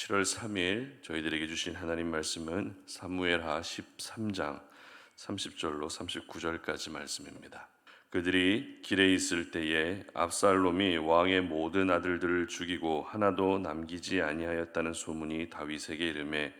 7월 3일 저희들에게 주신 하나님 말씀은 사무엘하 13장 30절로 39절까지 말씀입니다. 그들이 길에 있을 때에 압살롬이 왕의 모든 아들들을 죽이고 하나도 남기지 아니하였다는 소문이 다윗에게 이르매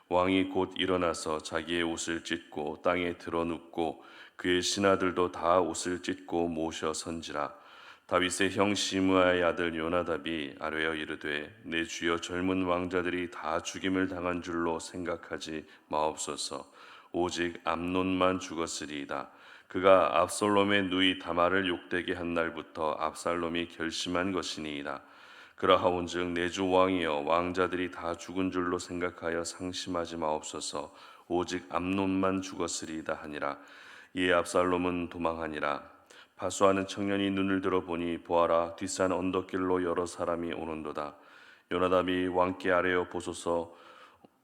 왕이 곧 일어나서 자기의 옷을 찢고 땅에 드러눕고 그의 신하들도 다 옷을 찢고 모셔 선지라. 다윗의 형 시므아의 아들 요나답이 아뢰어 이르되 내 주여 젊은 왕자들이 다 죽임을 당한 줄로 생각하지 마옵소서. 오직 암논만 죽었으리이다. 그가 압살롬의 누이 다말을 욕되게 한 날부터 압살롬이 결심한 것이니이다. 그러하온즉 내 주 왕이여 왕자들이 다 죽은 줄로 생각하여 상심하지 마옵소서. 오직 암논만 죽었으리이다 하니라. 이에 압살롬은 도망하니라. 파수하는 청년이 눈을 들어 보니 보아라 뒷산 언덕길로 여러 사람이 오는도다. 요나답이 왕께 아뢰어 보소서.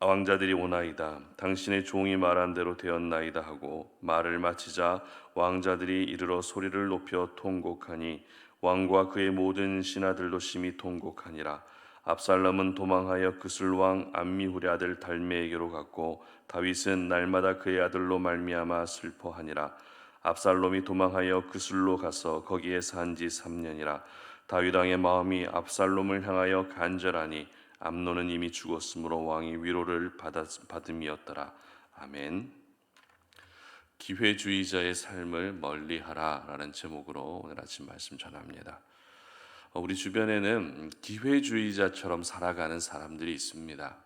왕자들이 오나이다. 당신의 종이 말한 대로 되었나이다 하고 말을 마치자 왕자들이 이르러 소리를 높여 통곡하니 왕과 그의 모든 신하들도 심히 통곡하니라. 압살롬은 도망하여 그술왕 암미훌의 아들 달메에게로 갔고 다윗은 날마다 그의 아들로 말미암아 슬퍼하니라. 압살롬이 도망하여 그술로 가서 거기에 산지 3년이라. 다윗 왕의 마음이 압살롬을 향하여 간절하니 암논은 이미 죽었으므로 왕이 위로를 받음이었더라. 아멘. 기회주의자의 삶을 멀리하라 라는 제목으로 오늘 아침 말씀 전합니다. 우리 주변에는 기회주의자처럼 살아가는 사람들이 있습니다.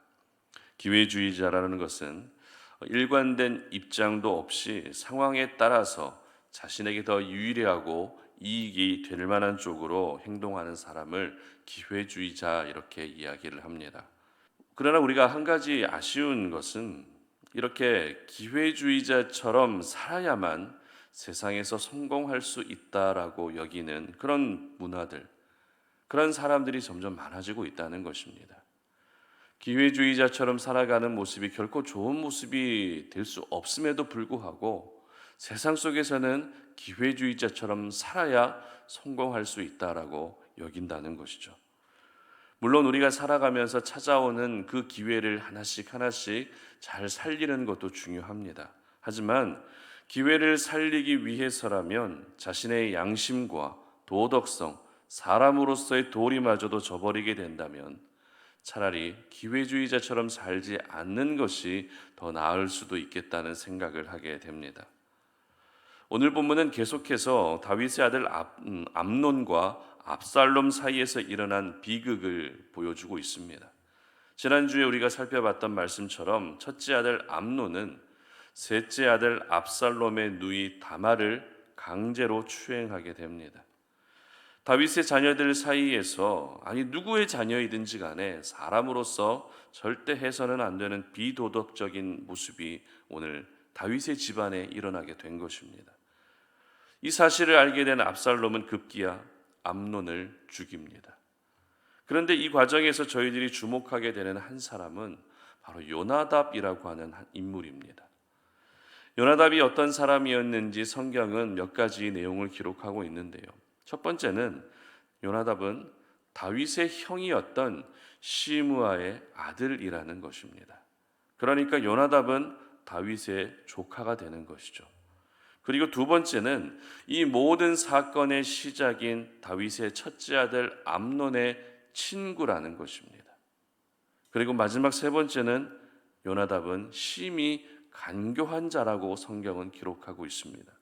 기회주의자라는 것은 일관된 입장도 없이 상황에 따라서 자신에게 더 유리하고 이익이 될 만한 쪽으로 행동하는 사람을 기회주의자 이렇게 이야기를 합니다. 그러나 우리가 한 가지 아쉬운 것은 이렇게 기회주의자처럼 살아야만 세상에서 성공할 수 있다라고 여기는 그런 문화들, 그런 사람들이 점점 많아지고 있다는 것입니다. 기회주의자처럼 살아가는 모습이 결코 좋은 모습이 될 수 없음에도 불구하고 세상 속에서는 기회주의자처럼 살아야 성공할 수 있다라고 여긴다는 것이죠. 물론 우리가 살아가면서 찾아오는 그 기회를 하나씩 하나씩 잘 살리는 것도 중요합니다. 하지만 기회를 살리기 위해서라면 자신의 양심과 도덕성, 사람으로서의 도리마저도 저버리게 된다면 차라리 기회주의자처럼 살지 않는 것이 더 나을 수도 있겠다는 생각을 하게 됩니다. 오늘 본문은 계속해서 다윗의 아들 암논과 압살롬 사이에서 일어난 비극을 보여주고 있습니다. 지난주에 우리가 살펴봤던 말씀처럼 첫째 아들 암논은 셋째 아들 압살롬의 누이 다말을 강제로 추행하게 됩니다. 다윗의 자녀들 사이에서 누구의 자녀이든지 간에 사람으로서 절대 해서는 안 되는 비도덕적인 모습이 오늘 다윗의 집안에 일어나게 된 것입니다. 이 사실을 알게 된 압살롬은 급기야 암논을 죽입니다. 그런데 이 과정에서 저희들이 주목하게 되는 한 사람은 바로 요나답이라고 하는 한 인물입니다. 요나답이 어떤 사람이었는지 성경은 몇 가지 내용을 기록하고 있는데요. 첫 번째는 요나답은 다윗의 형이었던 시므아의 아들이라는 것입니다. 그러니까 요나답은 다윗의 조카가 되는 것이죠. 그리고 두 번째는 이 모든 사건의 시작인 다윗의 첫째 아들 암논의 친구라는 것입니다. 그리고 마지막 세 번째는 요나답은 심히 간교한 자라고 성경은 기록하고 있습니다.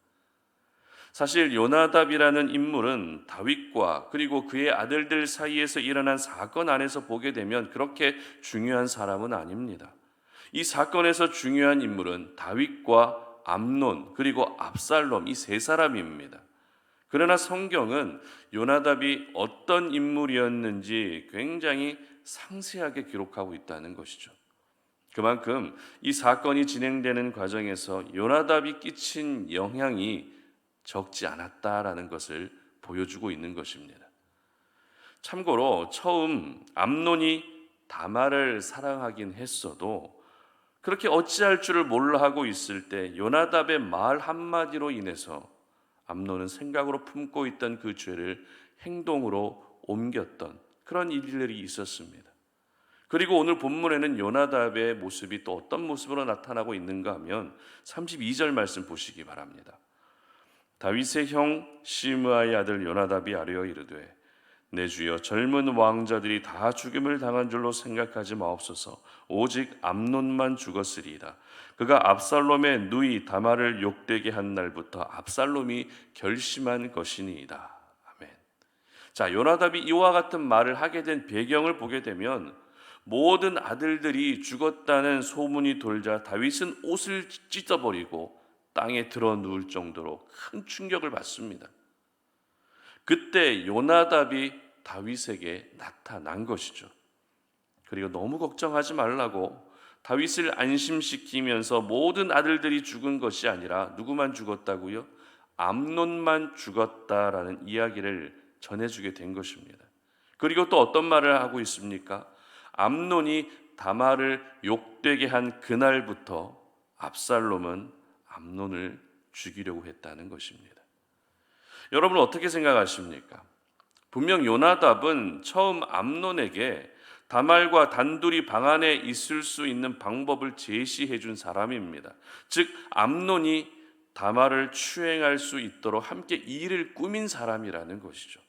사실 요나답이라는 인물은 다윗과 그리고 그의 아들들 사이에서 일어난 사건 안에서 보게 되면 그렇게 중요한 사람은 아닙니다. 이 사건에서 중요한 인물은 다윗과 암논 그리고 압살롬 이 세 사람입니다. 그러나 성경은 요나답이 어떤 인물이었는지 굉장히 상세하게 기록하고 있다는 것이죠. 그만큼 이 사건이 진행되는 과정에서 요나답이 끼친 영향이 적지 않았다라는 것을 보여주고 있는 것입니다. 참고로 처음 암논이 다말을 사랑하긴 했어도 그렇게 어찌할 줄을 몰라 하고 있을 때 요나답의 말 한마디로 인해서 암논은 생각으로 품고 있던 그 죄를 행동으로 옮겼던 그런 일들이 있었습니다. 그리고 오늘 본문에는 요나답의 모습이 또 어떤 모습으로 나타나고 있는가 하면 32절 말씀 보시기 바랍니다. 다윗의 형 시므아의 아들 요나답이 아뢰어 이르되 내 주여 젊은 왕자들이 다 죽임을 당한 줄로 생각하지 마옵소서. 오직 암논만 죽었으리이다. 그가 압살롬의 누이 다말을 욕되게 한 날부터 압살롬이 결심한 것이니이다. 아멘. 자, 요나답이 이와 같은 말을 하게 된 배경을 보게 되면 모든 아들들이 죽었다는 소문이 돌자 다윗은 옷을 찢어버리고 땅에 들어 누울 정도로 큰 충격을 받습니다. 그때 요나답이 다윗에게 나타난 것이죠. 그리고 너무 걱정하지 말라고 다윗을 안심시키면서 모든 아들들이 죽은 것이 아니라 누구만 죽었다고요? 암논만 죽었다라는 이야기를 전해주게 된 것입니다. 그리고 또 어떤 말을 하고 있습니까? 암논이 다말을 욕되게 한 그날부터 압살롬은 암논을 죽이려고 했다는 것입니다. 여러분 어떻게 생각하십니까? 분명 요나답은 처음 암논에게 다말과 단둘이 방 안에 있을 수 있는 방법을 제시해 준 사람입니다. 즉 암논이 다말을 추행할 수 있도록 함께 일을 꾸민 사람이라는 것이죠.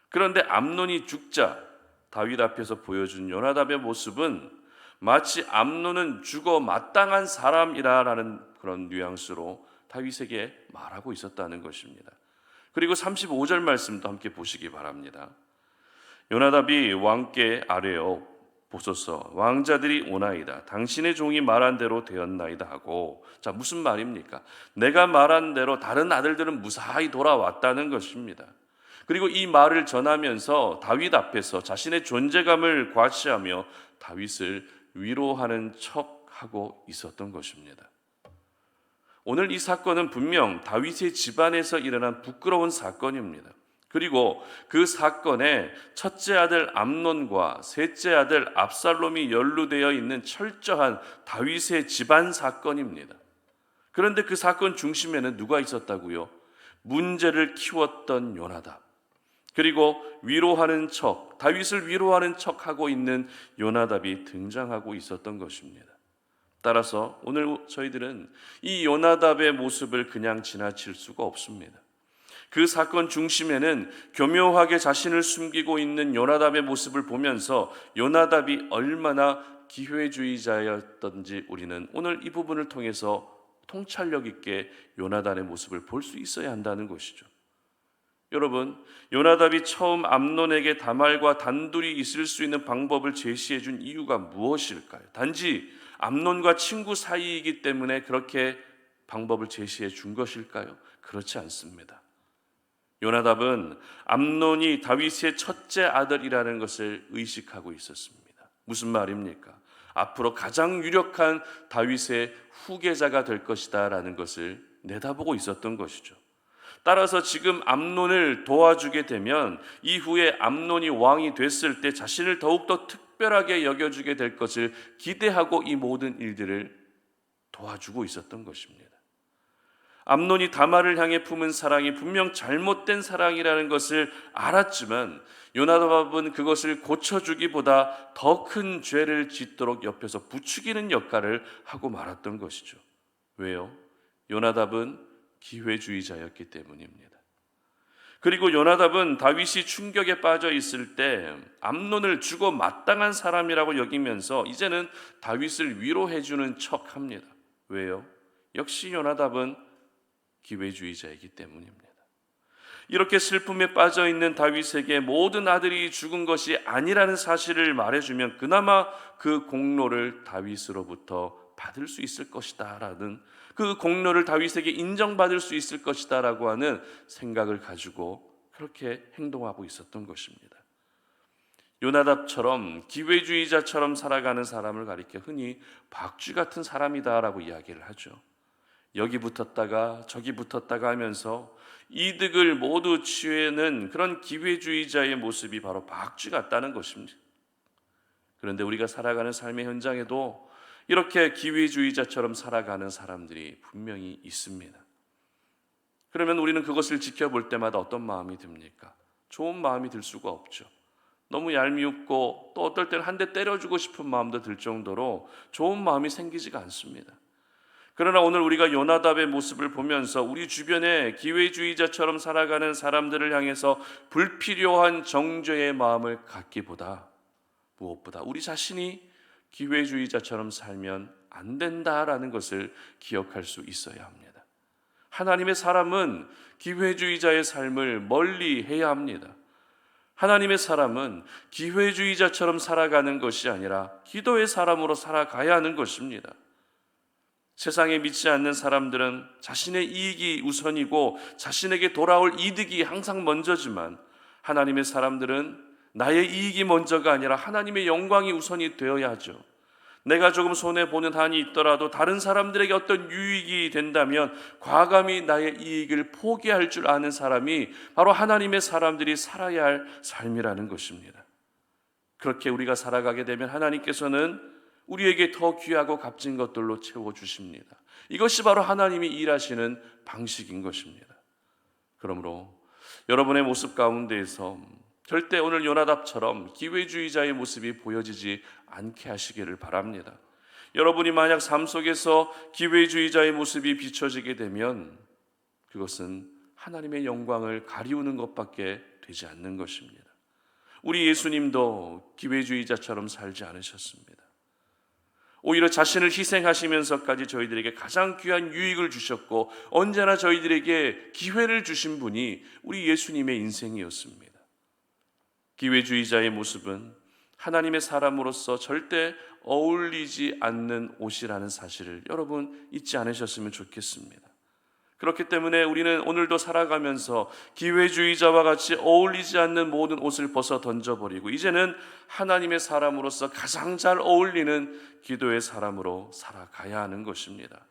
그런데 암논이 죽자 다윗 앞에서 보여준 요나답의 모습은 마치 암논은 죽어 마땅한 사람이라는 그런 뉘앙스로 다윗에게 말하고 있었다는 것입니다. 그리고 35절 말씀도 함께 보시기 바랍니다. 요나답이 왕께 아뢰어 보소서 왕자들이 오나이다. 당신의 종이 말한 대로 되었나이다 하고, 자 무슨 말입니까? 내가 말한 대로 다른 아들들은 무사히 돌아왔다는 것입니다. 그리고 이 말을 전하면서 다윗 앞에서 자신의 존재감을 과시하며 다윗을 위로하는 척하고 있었던 것입니다. 오늘 이 사건은 분명 다윗의 집안에서 일어난 부끄러운 사건입니다. 그리고 그 사건에 첫째 아들 암논과 셋째 아들 압살롬이 연루되어 있는 철저한 다윗의 집안 사건입니다. 그런데 그 사건 중심에는 누가 있었다고요? 문제를 키웠던 요나답, 그리고 위로하는 척, 다윗을 위로하는 척하고 있는 요나답이 등장하고 있었던 것입니다. 따라서 오늘 저희들은 이 요나답의 모습을 그냥 지나칠 수가 없습니다. 그 사건 중심에는 교묘하게 자신을 숨기고 있는 요나답의 모습을 보면서 요나답이 얼마나 기회주의자였던지 우리는 오늘 이 부분을 통해서 통찰력 있게 요나답의 모습을 볼 수 있어야 한다는 것이죠. 여러분, 요나답이 처음 암논에게 다말과 단둘이 있을 수 있는 방법을 제시해 준 이유가 무엇일까요? 단지 암논과 친구 사이이기 때문에 그렇게 방법을 제시해 준 것일까요? 그렇지 않습니다. 요나답은 암논이 다윗의 첫째 아들이라는 것을 의식하고 있었습니다. 무슨 말입니까? 앞으로 가장 유력한 다윗의 후계자가 될 것이다 라는 것을 내다보고 있었던 것이죠. 따라서 지금 암논을 도와주게 되면 이후에 암논이 왕이 됐을 때 자신을 더욱더 특별하게 여겨주게 될 것을 기대하고 이 모든 일들을 도와주고 있었던 것입니다. 암논이 다말을 향해 품은 사랑이 분명 잘못된 사랑이라는 것을 알았지만 요나답은 그것을 고쳐주기보다 더 큰 죄를 짓도록 옆에서 부추기는 역할을 하고 말았던 것이죠. 왜요? 요나답은 기회주의자였기 때문입니다. 그리고 요나답은 다윗이 충격에 빠져 있을 때 암논을 죽어 마땅한 사람이라고 여기면서 이제는 다윗을 위로해주는 척합니다. 왜요? 역시 요나답은 기회주의자이기 때문입니다. 이렇게 슬픔에 빠져 있는 다윗에게 모든 아들이 죽은 것이 아니라는 사실을 말해주면 그나마 그 공로를 다윗으로부터 받을 수 있을 것이다 라는, 그 공로를 다윗에게 인정받을 수 있을 것이다 라고 하는 생각을 가지고 그렇게 행동하고 있었던 것입니다. 요나답처럼 기회주의자처럼 살아가는 사람을 가리켜 흔히 박쥐 같은 사람이다 라고 이야기를 하죠. 여기 붙었다가 저기 붙었다가 하면서 이득을 모두 취하는 그런 기회주의자의 모습이 바로 박쥐 같다는 것입니다. 그런데 우리가 살아가는 삶의 현장에도 이렇게 기회주의자처럼 살아가는 사람들이 분명히 있습니다. 그러면 우리는 그것을 지켜볼 때마다 어떤 마음이 듭니까? 좋은 마음이 들 수가 없죠. 너무 얄미웁고 또 어떨 때는 한 대 때려주고 싶은 마음도 들 정도로 좋은 마음이 생기지가 않습니다. 그러나 오늘 우리가 요나답의 모습을 보면서 우리 주변에 기회주의자처럼 살아가는 사람들을 향해서 불필요한 정죄의 마음을 갖기보다 무엇보다 우리 자신이 기회주의자처럼 살면 안 된다라는 것을 기억할 수 있어야 합니다. 하나님의 사람은 기회주의자의 삶을 멀리 해야 합니다. 하나님의 사람은 기회주의자처럼 살아가는 것이 아니라 기도의 사람으로 살아가야 하는 것입니다. 세상에 믿지 않는 사람들은 자신의 이익이 우선이고 자신에게 돌아올 이득이 항상 먼저지만 하나님의 사람들은 나의 이익이 먼저가 아니라 하나님의 영광이 우선이 되어야 하죠. 내가 조금 손해보는 한이 있더라도 다른 사람들에게 어떤 유익이 된다면 과감히 나의 이익을 포기할 줄 아는 사람이 바로 하나님의 사람들이 살아야 할 삶이라는 것입니다. 그렇게 우리가 살아가게 되면 하나님께서는 우리에게 더 귀하고 값진 것들로 채워주십니다. 이것이 바로 하나님이 일하시는 방식인 것입니다. 그러므로 여러분의 모습 가운데에서 절대 오늘 요나답처럼 기회주의자의 모습이 보여지지 않게 하시기를 바랍니다. 여러분이 만약 삶 속에서 기회주의자의 모습이 비춰지게 되면 그것은 하나님의 영광을 가리우는 것밖에 되지 않는 것입니다. 우리 예수님도 기회주의자처럼 살지 않으셨습니다. 오히려 자신을 희생하시면서까지 저희들에게 가장 귀한 유익을 주셨고 언제나 저희들에게 기회를 주신 분이 우리 예수님의 인생이었습니다. 기회주의자의 모습은 하나님의 사람으로서 절대 어울리지 않는 옷이라는 사실을 여러분 잊지 않으셨으면 좋겠습니다. 그렇기 때문에 우리는 오늘도 살아가면서 기회주의자와 같이 어울리지 않는 모든 옷을 벗어 던져버리고 이제는 하나님의 사람으로서 가장 잘 어울리는 기도의 사람으로 살아가야 하는 것입니다.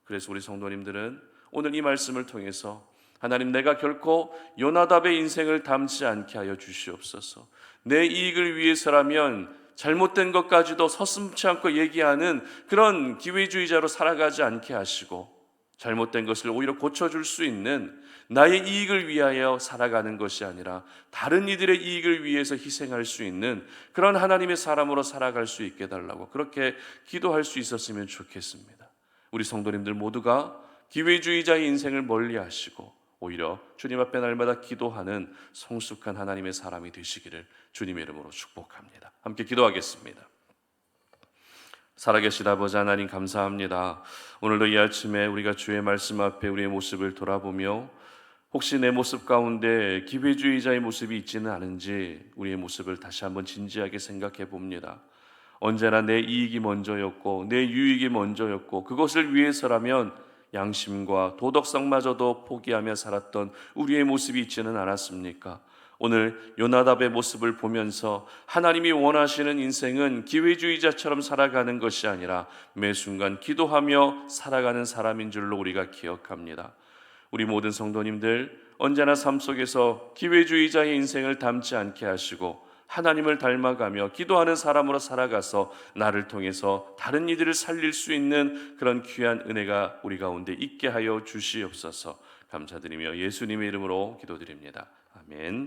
그래서 우리 성도님들은 오늘 이 말씀을 통해서 하나님, 내가 결코 요나답의 인생을 닮지 않게 하여 주시옵소서. 내 이익을 위해서라면 잘못된 것까지도 서슴지 않고 얘기하는 그런 기회주의자로 살아가지 않게 하시고 잘못된 것을 오히려 고쳐줄 수 있는 나의 이익을 위하여 살아가는 것이 아니라 다른 이들의 이익을 위해서 희생할 수 있는 그런 하나님의 사람으로 살아갈 수 있게 해달라고 그렇게 기도할 수 있었으면 좋겠습니다. 우리 성도님들 모두가 기회주의자의 인생을 멀리 하시고 오히려 주님 앞에 날마다 기도하는 성숙한 하나님의 사람이 되시기를 주님의 이름으로 축복합니다. 함께 기도하겠습니다. 살아계신 아버지 하나님, 감사합니다. 오늘도 이 아침에 우리가 주의 말씀 앞에 우리의 모습을 돌아보며 혹시 내 모습 가운데 기회주의자의 모습이 있지는 않은지 우리의 모습을 다시 한번 진지하게 생각해 봅니다. 언제나 내 이익이 먼저였고 내 유익이 먼저였고 그것을 위해서라면 양심과 도덕성마저도 포기하며 살았던 우리의 모습이 있지는 않았습니까? 오늘 요나답의 모습을 보면서 하나님이 원하시는 인생은 기회주의자처럼 살아가는 것이 아니라 매 순간 기도하며 살아가는 사람인 줄로 우리가 기억합니다. 우리 모든 성도님들 언제나 삶 속에서 기회주의자의 인생을 닮지 않게 하시고 하나님을 닮아가며 기도하는 사람으로 살아가서 나를 통해서 다른 이들을 살릴 수 있는 그런 귀한 은혜가 우리 가운데 있게 하여 주시옵소서. 감사드리며 예수님의 이름으로 기도드립니다. 아멘.